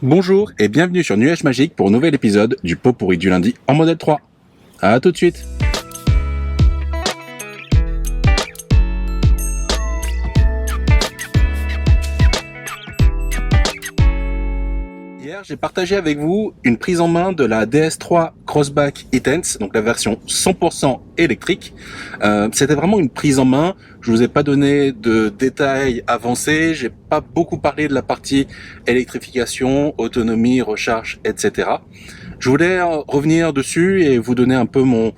Bonjour et bienvenue sur Nuage Magique pour un nouvel épisode du pot pourri du lundi en modèle 3. A tout de suite. Hier, j'ai partagé avec vous une prise en main de la DS3 Crossback E-Tense, donc la version 100% électrique. C'était vraiment une prise en main. Je vous ai pas donné de détails avancés. J'ai pas beaucoup parlé de la partie électrification, autonomie, recharge, etc. Je voulais revenir dessus et vous donner un peu mon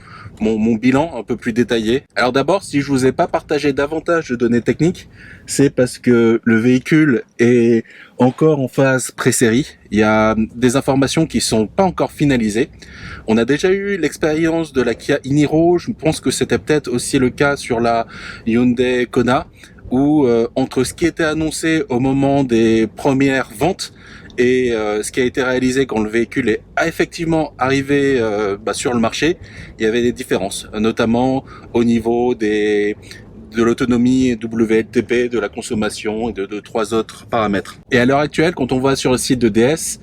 bilan un peu plus détaillé. Alors d'abord, si je vous ai pas partagé davantage de données techniques, c'est parce que le véhicule est encore en phase pré-série. Il y a des informations qui sont pas encore finalisées. On a déjà eu l'expérience de la Kia e-Niro. Je pense que c'était peut-être aussi le cas sur la Hyundai Kona, où entre ce qui était annoncé au moment des premières ventes et ce qui a été réalisé quand le véhicule est effectivement arrivé sur le marché, il y avait des différences, notamment au niveau de l'autonomie WLTP, de la consommation et de trois autres paramètres. Et à l'heure actuelle, quand on va sur le site de DS,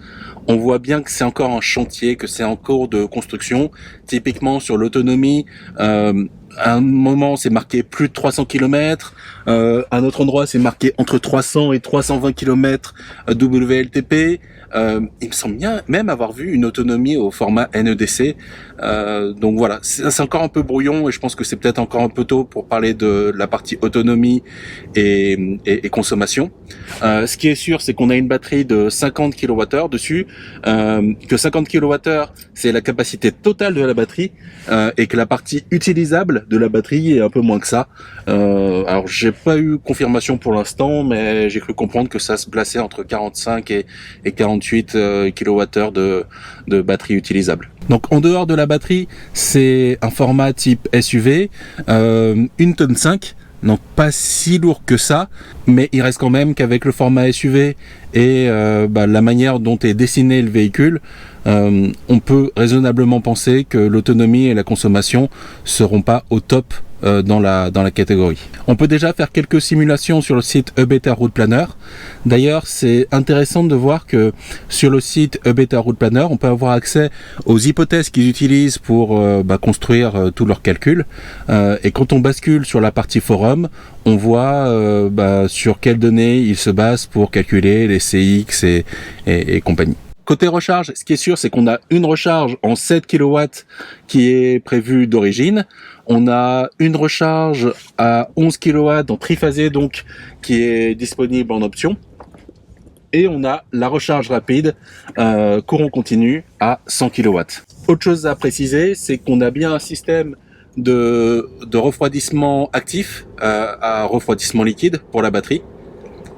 on voit bien que c'est encore un chantier, que c'est en cours de construction. Typiquement sur l'autonomie, à un moment c'est marqué plus de 300 km, à un autre endroit c'est marqué entre 300 et 320 km WLTP. Il me semble bien même avoir vu une autonomie au format NEDC. Donc voilà, c'est encore un peu brouillon et je pense que c'est peut-être encore un peu tôt pour parler de la partie autonomie et consommation. Ce qui est sûr, c'est qu'on a une batterie de 50 kWh dessus, que 50 kWh c'est la capacité totale de la batterie, et que la partie utilisable de la batterie est un peu moins que ça. Alors j'ai pas eu confirmation pour l'instant, mais j'ai cru comprendre que ça se plaçait entre 45 et 48 kWh de batterie utilisable. Donc en dehors de la batterie, c'est un format type SUV, 1,5 tonne, donc pas si lourd que ça, mais il reste quand même qu'avec le format SUV et la manière dont est dessiné le véhicule, on peut raisonnablement penser que l'autonomie et la consommation seront pas au top dans la catégorie. On peut déjà faire quelques simulations sur le site eBeta Route Planner. D'ailleurs, c'est intéressant de voir que sur le site eBeta Route Planner, on peut avoir accès aux hypothèses qu'ils utilisent pour construire tous leurs calculs. Et quand on bascule sur la partie forum, on voit sur quelles données ils se basent pour calculer les CX et compagnie. Côté recharge, ce qui est sûr, c'est qu'on a une recharge en 7 kW qui est prévue d'origine. On a une recharge à 11 kW en triphasé, donc, qui est disponible en option. Et on a la recharge rapide, courant continu, à 100 kW. Autre chose à préciser, c'est qu'on a bien un système de refroidissement actif à refroidissement liquide pour la batterie,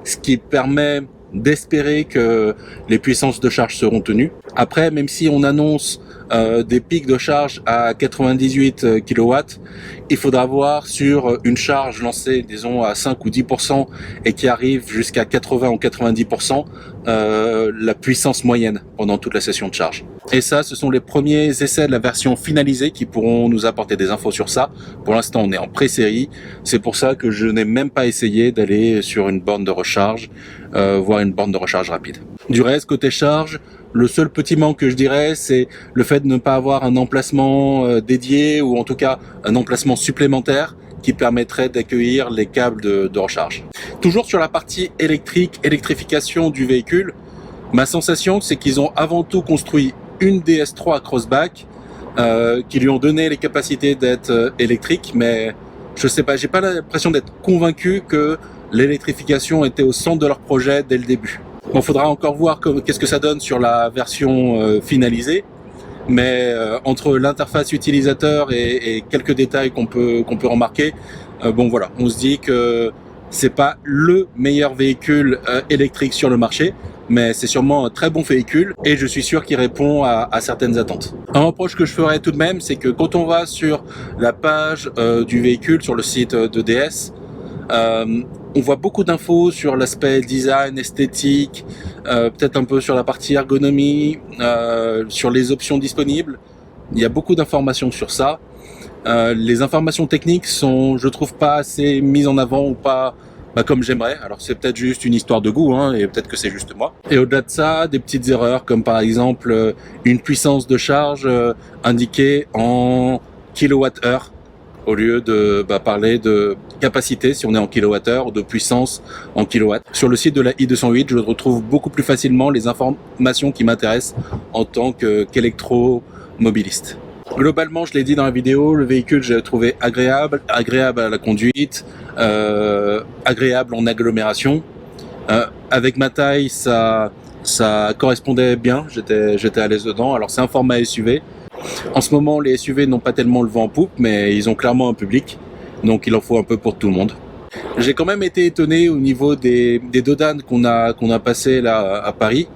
ce qui permet d'espérer que les puissances de charge seront tenues. Après, même si on annonce des pics de charge à 98 kW, il faudra voir sur une charge lancée, disons, à 5 ou 10% et qui arrive jusqu'à 80 ou 90%, la puissance moyenne pendant toute la session de charge. Et ça, ce sont les premiers essais de la version finalisée qui pourront nous apporter des infos sur ça. Pour l'instant, on est en pré-série. C'est pour ça que je n'ai même pas essayé d'aller sur une borne de recharge, voire une borne de recharge rapide. Du reste, côté charge, le seul petit manque que je dirais, c'est le fait de ne pas avoir un emplacement dédié ou en tout cas un emplacement supplémentaire qui permettrait d'accueillir les câbles de recharge. Toujours sur la partie électrification du véhicule, ma sensation c'est qu'ils ont avant tout construit une DS3 Crossback qui lui ont donné les capacités d'être électrique, mais je sais pas, j'ai pas l'impression d'être convaincu que l'électrification était au centre de leur projet dès le début. Bon, faudra encore voir qu'est-ce que ça donne sur la version finalisée, mais entre l'interface utilisateur et quelques détails qu'on peut remarquer, voilà, on se dit que c'est pas le meilleur véhicule électrique sur le marché, mais c'est sûrement un très bon véhicule et je suis sûr qu'il répond à certaines attentes. Un reproche que je ferais tout de même, c'est que quand on va sur la page du véhicule sur le site de DS, on voit beaucoup d'infos sur l'aspect design, esthétique, peut-être un peu sur la partie ergonomie, sur les options disponibles. Il y a beaucoup d'informations sur ça. Les informations techniques sont, je trouve, pas assez mises en avant ou pas comme j'aimerais. Alors c'est peut-être juste une histoire de goût, hein, et peut-être que c'est juste moi. Et au-delà de ça, des petites erreurs comme par exemple une puissance de charge indiquée en kilowattheure au lieu de parler de capacité si on est en kilowattheure ou de puissance en kilowatts. Sur le site de la i208, je retrouve beaucoup plus facilement les informations qui m'intéressent en tant qu'électromobiliste. Globalement, je l'ai dit dans la vidéo, le véhicule, j'ai trouvé agréable à la conduite, agréable en agglomération. Avec ma taille, ça correspondait bien, j'étais à l'aise dedans. Alors c'est un format SUV. En ce moment, les SUV n'ont pas tellement le vent en poupe, mais ils ont clairement un public, donc il en faut un peu pour tout le monde. J'ai quand même été étonné au niveau des dodanes qu'on a passé là à Paris.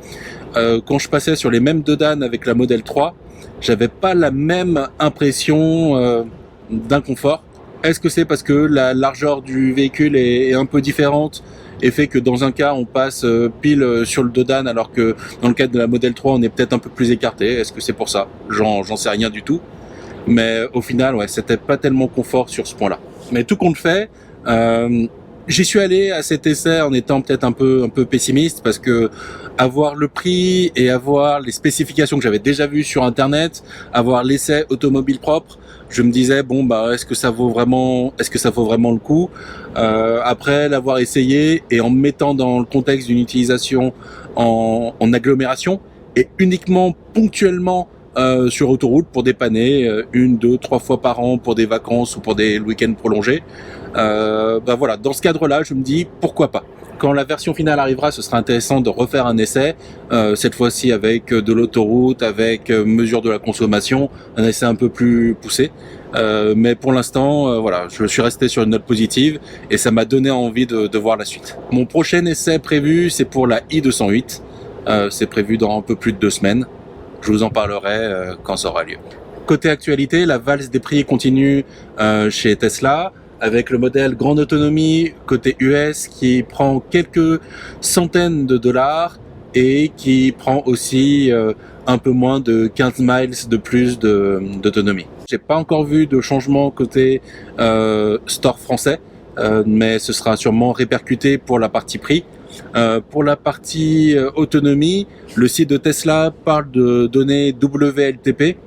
Quand je passais sur les mêmes dodanes avec la Model 3, j'avais pas la même impression d'inconfort. Est-ce que c'est parce que la largeur du véhicule est un peu différente et fait que dans un cas on passe pile sur le dodane alors que dans le cadre de la Model 3 on est peut-être un peu plus écarté? Est-ce que c'est pour ça? J'en sais rien du tout. Mais au final, ouais, c'était pas tellement confort sur ce point-là. Mais tout compte fait, j'y suis allé à cet essai en étant peut-être un peu pessimiste parce que avoir le prix et avoir les spécifications que j'avais déjà vues sur internet, avoir l'essai automobile propre, je me disais bon est-ce que ça vaut vraiment le coup. Après l'avoir essayé et en me mettant dans le contexte d'une utilisation en agglomération et uniquement ponctuellement sur autoroute pour dépanner 1, 2, 3 fois par an pour des vacances ou pour des week-ends prolongés. Voilà, dans ce cadre-là, je me dis pourquoi pas. Quand la version finale arrivera, ce sera intéressant de refaire un essai, cette fois-ci avec de l'autoroute, avec mesure de la consommation, un essai un peu plus poussé. Mais pour l'instant, voilà, je suis resté sur une note positive et ça m'a donné envie de voir la suite. Mon prochain essai prévu, c'est pour la i208. C'est prévu dans un peu plus de 2 semaines. Je vous en parlerai quand ça aura lieu. Côté actualité, la valse des prix continue chez Tesla, avec le modèle grande autonomie côté US qui prend quelques centaines de dollars et qui prend aussi un peu moins de 15 miles de plus d'autonomie. J'ai pas encore vu de changement côté store français, mais ce sera sûrement répercuté pour la partie prix. Pour la partie autonomie, le site de Tesla parle de données WLTP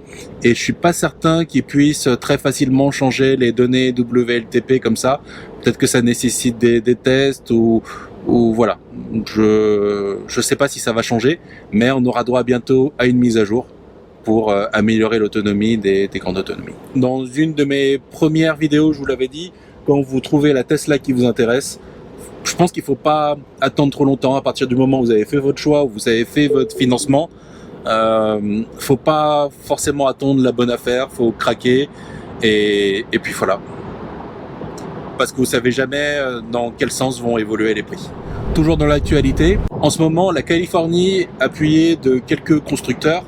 et je suis pas certain qu'ils puissent très facilement changer les données WLTP comme ça. Peut-être que ça nécessite des tests ou voilà. Je sais pas si ça va changer, mais on aura droit bientôt à une mise à jour pour améliorer l'autonomie des grandes autonomies. Dans une de mes premières vidéos, je vous l'avais dit, quand vous trouvez la Tesla qui vous intéresse, je pense qu'il ne faut pas attendre trop longtemps. À partir du moment où vous avez fait votre choix, où vous avez fait votre financement, faut pas forcément attendre la bonne affaire, faut craquer et puis voilà. Parce que vous savez jamais dans quel sens vont évoluer les prix. Toujours dans l'actualité, en ce moment, la Californie, appuyée de quelques constructeurs,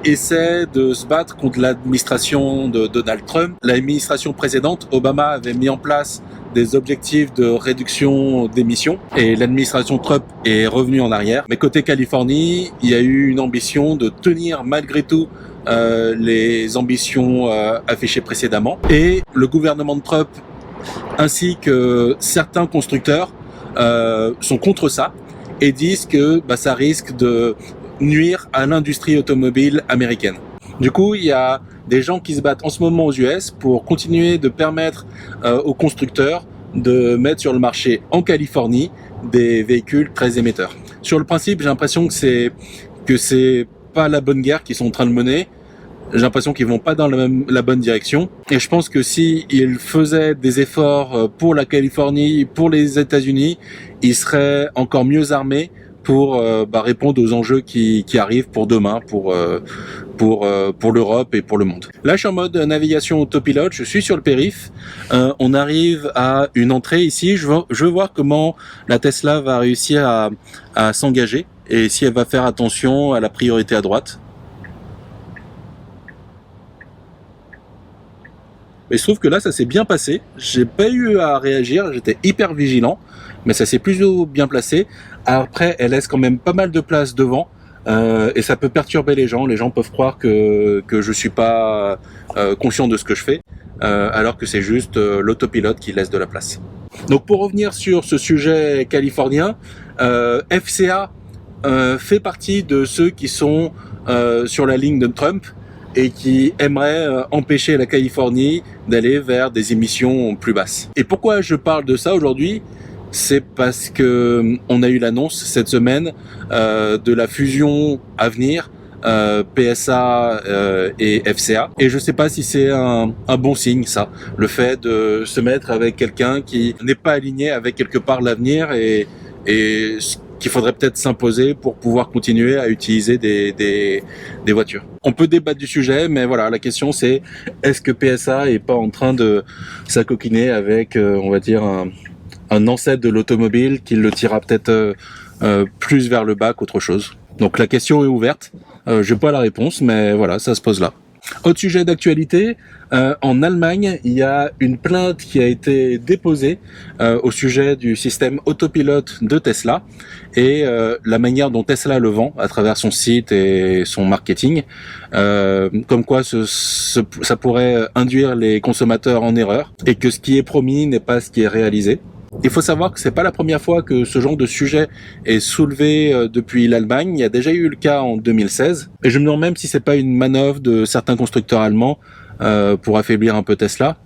essaie de se battre contre l'administration de Donald Trump. L'administration précédente, Obama, avait mis en place des objectifs de réduction d'émissions et l'administration Trump est revenue en arrière. Mais côté Californie, il y a eu une ambition de tenir malgré tout les ambitions affichées précédemment. Et le gouvernement de Trump ainsi que certains constructeurs sont contre ça et disent que ça risque de nuire à l'industrie automobile américaine. Du coup, il y a des gens qui se battent en ce moment aux US pour continuer de permettre aux constructeurs de mettre sur le marché en Californie des véhicules très émetteurs. Sur le principe, j'ai l'impression que c'est pas la bonne guerre qu'ils sont en train de mener. J'ai l'impression qu'ils vont pas dans la bonne direction. Et je pense que si ils faisaient des efforts pour la Californie, pour les États-Unis, ils seraient encore mieux armés pour répondre aux enjeux qui arrivent pour demain, pour l'Europe et pour le monde. Là, je suis en mode navigation autopilote, je suis sur le périph'. On arrive à une entrée ici. Je veux voir comment la Tesla va réussir à s'engager et si elle va faire attention à la priorité à droite. Mais je trouve que là, ça s'est bien passé. J'ai pas eu à réagir, j'étais hyper vigilant, mais ça s'est plutôt bien placé. Après, elle laisse quand même pas mal de place devant, et ça peut perturber les gens. Les gens peuvent croire que je suis pas conscient de ce que je fais, alors que c'est juste l'autopilote qui laisse de la place. Donc pour revenir sur ce sujet californien, FCA fait partie de ceux qui sont sur la ligne de Trump et qui aimeraient empêcher la Californie d'aller vers des émissions plus basses. Et pourquoi je parle de ça aujourd'hui ? C'est parce que on a eu l'annonce cette semaine de la fusion à venir PSA et FCA. Et je sais pas si c'est un bon signe, ça, le fait de se mettre avec quelqu'un qui n'est pas aligné avec quelque part l'avenir et qu'il faudrait peut-être s'imposer pour pouvoir continuer à utiliser des voitures. On peut débattre du sujet, mais voilà, la question c'est est-ce que PSA est pas en train de s'acoquiner avec, on va dire, un ancêtre de l'automobile qui le tirera peut-être plus vers le bas qu'autre chose. Donc la question est ouverte. Je n'ai pas la réponse, mais voilà, ça se pose là. Autre sujet d'actualité, en Allemagne, il y a une plainte qui a été déposée au sujet du système autopilote de Tesla et la manière dont Tesla le vend à travers son site et son marketing, comme quoi ça pourrait induire les consommateurs en erreur et que ce qui est promis n'est pas ce qui est réalisé. Il faut savoir que c'est pas la première fois que ce genre de sujet est soulevé depuis l'Allemagne. Il y a déjà eu le cas en 2016. Et je me demande même si c'est pas une manœuvre de certains constructeurs allemands pour affaiblir un peu Tesla.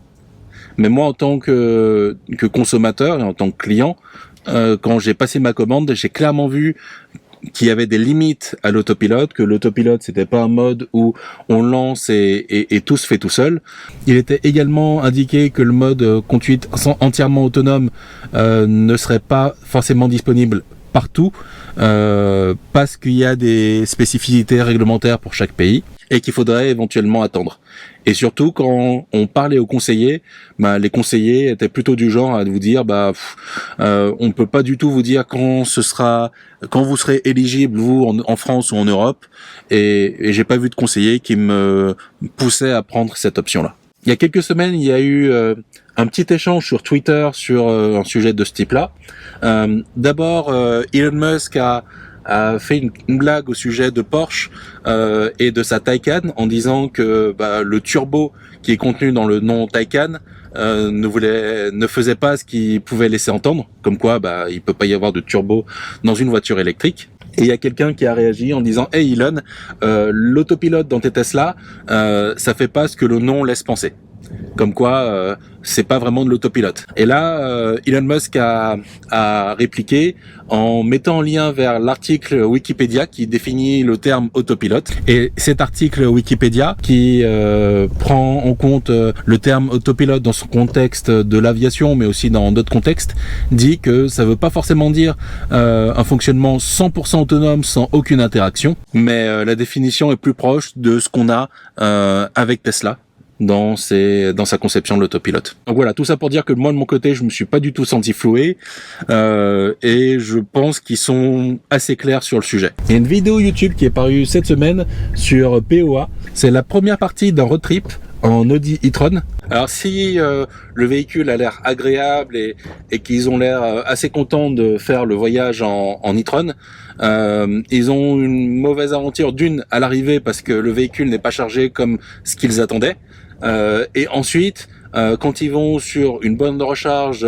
Mais moi, en tant que consommateur et en tant que client, quand j'ai passé ma commande, j'ai clairement vu qu'il y avait des limites à l'autopilote, que l'autopilote c'était pas un mode où on lance et tout se fait tout seul. Il était également indiqué que le mode conduite entièrement autonome ne serait pas forcément disponible partout parce qu'il y a des spécificités réglementaires pour chaque pays et qu'il faudrait éventuellement attendre. Et surtout, quand on parlait aux conseillers, les conseillers étaient plutôt du genre à vous dire, on peut pas du tout vous dire quand vous serez éligible, vous, en France ou en Europe. Et j'ai pas vu de conseiller qui me poussait à prendre cette option-là. Il y a quelques semaines, il y a eu un petit échange sur Twitter sur un sujet de ce type-là. D'abord, Elon Musk a fait une blague au sujet de Porsche et de sa Taycan en disant que le turbo qui est contenu dans le nom Taycan ne faisait pas ce qu'il pouvait laisser entendre, comme quoi il peut pas y avoir de turbo dans une voiture électrique. Et il y a quelqu'un qui a réagi en disant « Hey Elon, l'autopilote dans tes Tesla, ça fait pas ce que le nom laisse penser. » Comme quoi, c'est pas vraiment de l'autopilote. Et là, Elon Musk a répliqué en mettant en lien vers l'article Wikipédia qui définit le terme autopilote. Et cet article Wikipédia qui prend en compte le terme autopilote dans son contexte de l'aviation, mais aussi dans d'autres contextes, dit que ça veut pas forcément dire un fonctionnement 100% autonome sans aucune interaction, mais la définition est plus proche de ce qu'on a avec Tesla dans sa conception de l'autopilote. Donc voilà, tout ça pour dire que moi de mon côté, je me suis pas du tout senti floué et je pense qu'ils sont assez clairs sur le sujet. Il y a une vidéo YouTube qui est parue cette semaine sur POA. C'est la première partie d'un road trip en Audi e-tron. Alors si le véhicule a l'air agréable et qu'ils ont l'air assez contents de faire le voyage en e-tron, ils ont une mauvaise aventure d'une à l'arrivée parce que le véhicule n'est pas chargé comme ce qu'ils attendaient. Et ensuite, quand ils vont sur une bonne recharge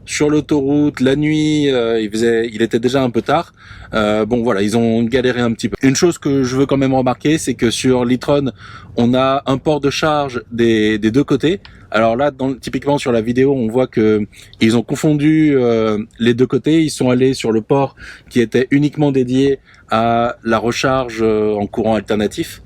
sur l'autoroute, la nuit, il était déjà un peu tard. Ils ont galéré un petit peu. Une chose que je veux quand même remarquer, c'est que sur l'e-tron, on a un port de charge des deux côtés. Alors là, typiquement sur la vidéo, on voit que ils ont confondu les deux côtés. Ils sont allés sur le port qui était uniquement dédié à la recharge en courant alternatif,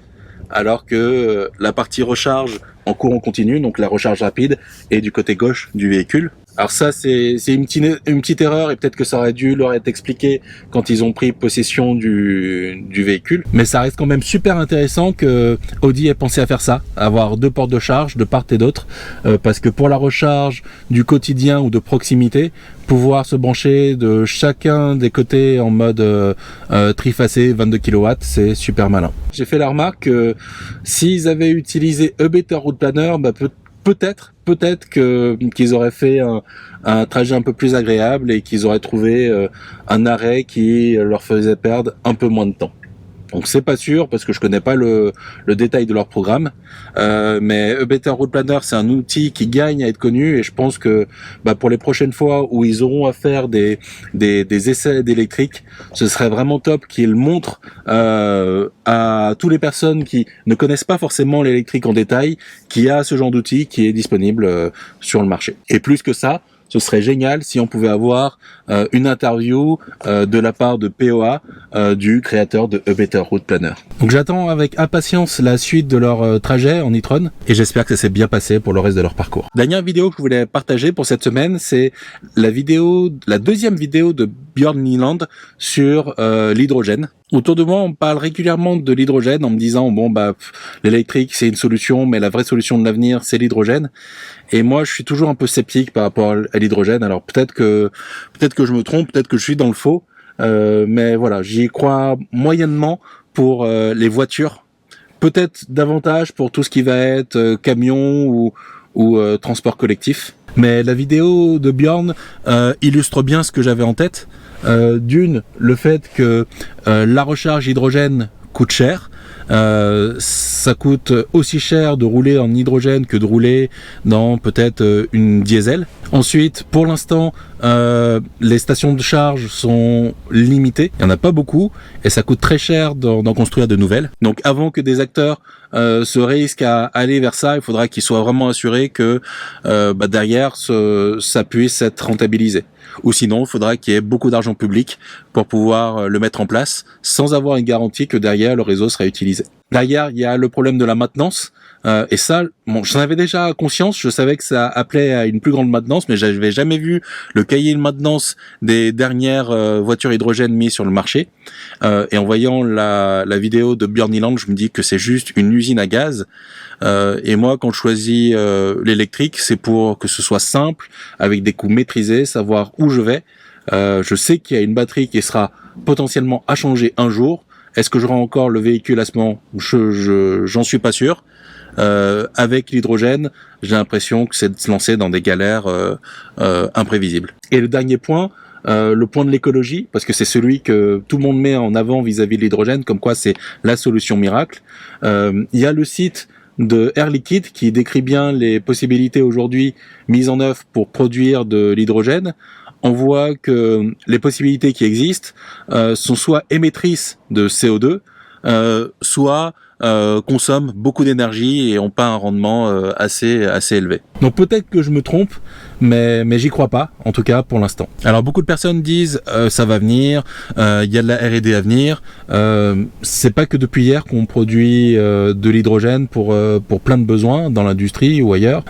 alors que la partie recharge en courant continu, donc la recharge rapide, est du côté gauche du véhicule. Alors ça, c'est une petite erreur et peut-être que ça aurait dû leur être expliqué quand ils ont pris possession du véhicule. Mais ça reste quand même super intéressant que Audi ait pensé à faire ça, avoir deux ports de charge de part et d'autre, parce que pour la recharge du quotidien ou de proximité, pouvoir se brancher de chacun des côtés en mode trifacé 22 kW, c'est super malin. J'ai fait la remarque que s'ils avaient utilisé A Better Route Planner, peut-être qu'ils auraient fait un trajet un peu plus agréable et qu'ils auraient trouvé un arrêt qui leur faisait perdre un peu moins de temps. Donc c'est pas sûr parce que je connais pas le détail de leur programme. Mais A Better Route Planner, c'est un outil qui gagne à être connu et je pense que pour les prochaines fois où ils auront à faire des essais d'électrique, ce serait vraiment top qu'ils montrent à toutes les personnes qui ne connaissent pas forcément l'électrique en détail qu'il y a ce genre d'outil qui est disponible sur le marché. Et plus que ça, ce serait génial si on pouvait avoir une interview de la part de POA, du créateur de A Better Route Planner. Donc j'attends avec impatience la suite de leur trajet en e-tron et j'espère que ça s'est bien passé pour le reste de leur parcours. Dernière vidéo que je voulais partager pour cette semaine, c'est la deuxième vidéo de Björn Nyland sur l'hydrogène. Autour de moi, on parle régulièrement de l'hydrogène en me disant l'électrique c'est une solution, mais la vraie solution de l'avenir c'est l'hydrogène. Et moi, je suis toujours un peu sceptique par rapport à l'hydrogène. Alors peut-être que je me trompe, peut-être que je suis dans le faux, mais voilà, j'y crois moyennement pour les voitures. Peut-être davantage pour tout ce qui va être camion ou transport collectif. Mais la vidéo de Björn illustre bien ce que j'avais en tête. D'une, le fait que la recharge hydrogène coûte cher. Ça coûte aussi cher de rouler en hydrogène que de rouler dans peut-être une diesel. Ensuite, pour l'instant, les stations de charge sont limitées. Il n'y en a pas beaucoup et ça coûte très cher d'en construire de nouvelles. Donc avant que des acteurs se risquent à aller vers ça, il faudra qu'ils soient vraiment assurés que derrière ça puisse être rentabilisé. Ou sinon, il faudra qu'il y ait beaucoup d'argent public pour pouvoir le mettre en place sans avoir une garantie que derrière le réseau sera utilisé. Derrière, il y a le problème de la maintenance. Et ça, j'en avais déjà conscience, je savais que ça appelait à une plus grande maintenance, mais j'avais jamais vu le cahier de maintenance des dernières voitures hydrogène mises sur le marché. Et en voyant la vidéo de Björn Nyland, je me dis que c'est juste une usine à gaz. Et moi, quand je choisis l'électrique, c'est pour que ce soit simple, avec des coûts maîtrisés, savoir où je vais. Je sais qu'il y a une batterie qui sera potentiellement à changer un jour. Est-ce que j'aurai encore le véhicule à ce moment ? J'en suis pas sûr. Avec l'hydrogène, j'ai l'impression que c'est de se lancer dans des galères imprévisible. Et le dernier point, le point de l'écologie, parce que c'est celui que tout le monde met en avant vis-à-vis de l'hydrogène, comme quoi c'est la solution miracle. Il y a le site de Air Liquide qui décrit bien les possibilités aujourd'hui mises en œuvre pour produire de l'hydrogène. On voit que les possibilités qui existent sont soit émettrices de CO2, soit consomment beaucoup d'énergie et ont pas un rendement assez élevé. Donc peut-être que je me trompe, mais j'y crois pas, en tout cas pour l'instant. Alors beaucoup de personnes disent ça va venir, il y a de la R&D à venir. C'est pas que depuis hier qu'on produit de l'hydrogène pour plein de besoins dans l'industrie ou ailleurs.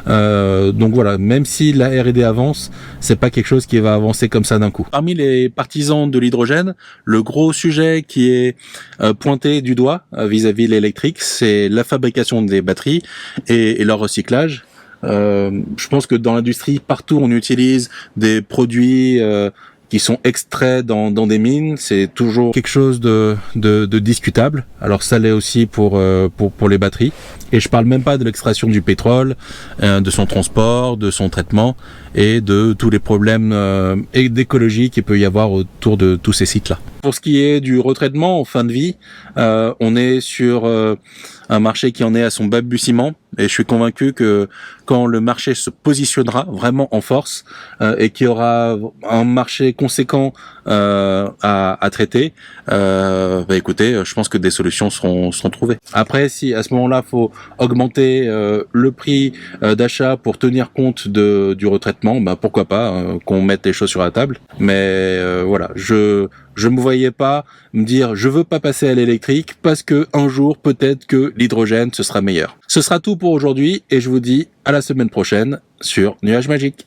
Donc voilà, même si la R&D avance, c'est pas quelque chose qui va avancer comme ça d'un coup. Parmi les partisans de l'hydrogène, le gros sujet qui est pointé du doigt vis-à-vis de l'électrique, c'est la fabrication des batteries et leur recyclage. Je pense que dans l'industrie, partout on utilise des produits qui sont extraits dans des mines. C'est toujours quelque chose de discutable. Alors ça l'est aussi pour les batteries. Et je parle même pas de l'extraction du pétrole, de son transport, de son traitement et de tous les problèmes d'écologie qu'il peut y avoir autour de tous ces sites-là. Pour ce qui est du retraitement en fin de vie, on est sur un marché qui en est à son balbutiement et je suis convaincu que quand le marché se positionnera vraiment en force et qu'il y aura un marché conséquent à traiter, écoutez, je pense que des solutions seront trouvées. Après, si à ce moment-là, faut augmenter le prix d'achat pour tenir compte du retraitement, pourquoi pas qu'on mette les choses sur la table. Mais voilà, je me voyais pas me dire je veux pas passer à l'électrique parce que un jour peut-être que l'hydrogène ce sera meilleur. Ce sera tout pour aujourd'hui et je vous dis à la semaine prochaine sur Nuages Magiques.